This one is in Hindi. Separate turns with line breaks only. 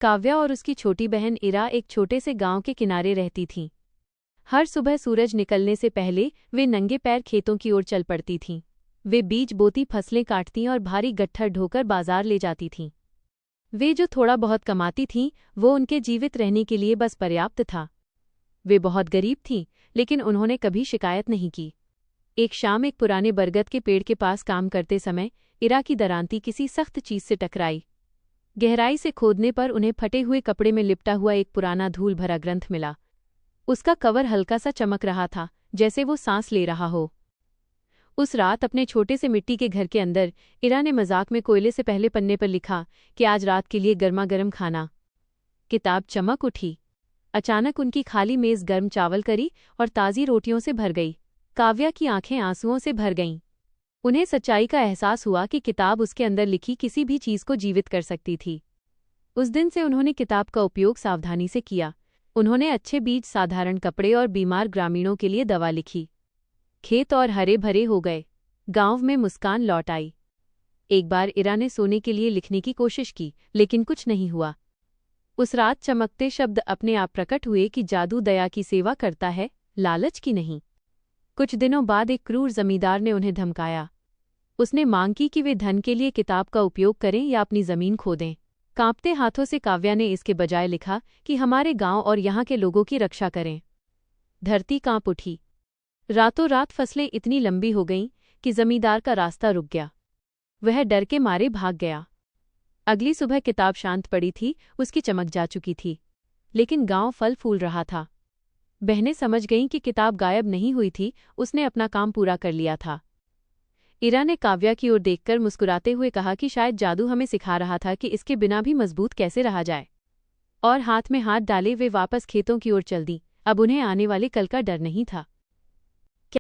काव्या और उसकी छोटी बहन इरा एक छोटे से गांव के किनारे रहती थीं। हर सुबह सूरज निकलने से पहले वे नंगे पैर खेतों की ओर चल पड़ती थीं। वे बीज बोती, फसलें काटती और भारी गट्ठर ढोकर बाजार ले जाती थीं। वे जो थोड़ा बहुत कमाती थीं, वो उनके जीवित रहने के लिए बस पर्याप्त था। वे बहुत गरीब थीं, लेकिन उन्होंने कभी शिकायत नहीं की। एक शाम एक पुराने बरगद के पेड़ के पास काम करते समय इरा की दरांती किसी सख्त चीज से टकराई। गहराई से खोदने पर उन्हें फटे हुए कपड़े में लिपटा हुआ एक पुराना धूल भरा ग्रंथ मिला। उसका कवर हल्का सा चमक रहा था, जैसे वो सांस ले रहा हो। उस रात अपने छोटे से मिट्टी के घर के अंदर इरा ने मजाक में कोयले से पहले पन्ने पर लिखा कि आज रात के लिए गर्मा गर्म खाना। किताब चमक उठी। अचानक उनकी खाली मेज गर्म चावल करी और ताज़ी रोटियों से भर गई। काव्या की आंखें आंसुओं से भर गईं। उन्हें सच्चाई का एहसास हुआ कि किताब उसके अंदर लिखी किसी भी चीज को जीवित कर सकती थी। उस दिन से उन्होंने किताब का उपयोग सावधानी से किया। उन्होंने अच्छे बीज, साधारण कपड़े और बीमार ग्रामीणों के लिए दवा लिखी। खेत और हरे भरे हो गए। गांव में मुस्कान लौट आई। एक बार इरा ने सोने के लिए लिखने की कोशिश की, लेकिन कुछ नहीं हुआ। उस रात चमकते शब्द अपने आप प्रकट हुए कि जादू दया की सेवा करता है, लालच की नहीं। कुछ दिनों बाद एक क्रूर जमींदार ने उन्हें धमकाया। उसने मांग की कि वे धन के लिए किताब का उपयोग करें या अपनी जमीन खो दें। कांपते हाथों से काव्या ने इसके बजाय लिखा कि हमारे गांव और यहाँ के लोगों की रक्षा करें। धरती कांप उठी। रातों रात फसलें इतनी लंबी हो गईं कि जमींदार का रास्ता रुक गया। वह डर के मारे भाग गया। अगली सुबह किताब शांत पड़ी थी, उसकी चमक जा चुकी थी, लेकिन गांव फल फूल रहा था। बहनें समझ गईं कि किताब गायब नहीं हुई थी, उसने अपना काम पूरा कर लिया था। इरा ने काव्या की ओर देखकर मुस्कुराते हुए कहा कि शायद जादू हमें सिखा रहा था कि इसके बिना भी मजबूत कैसे रहा जाए। और हाथ में हाथ डाले वे वापस खेतों की ओर चल दी। अब उन्हें आने वाले कल का डर नहीं था।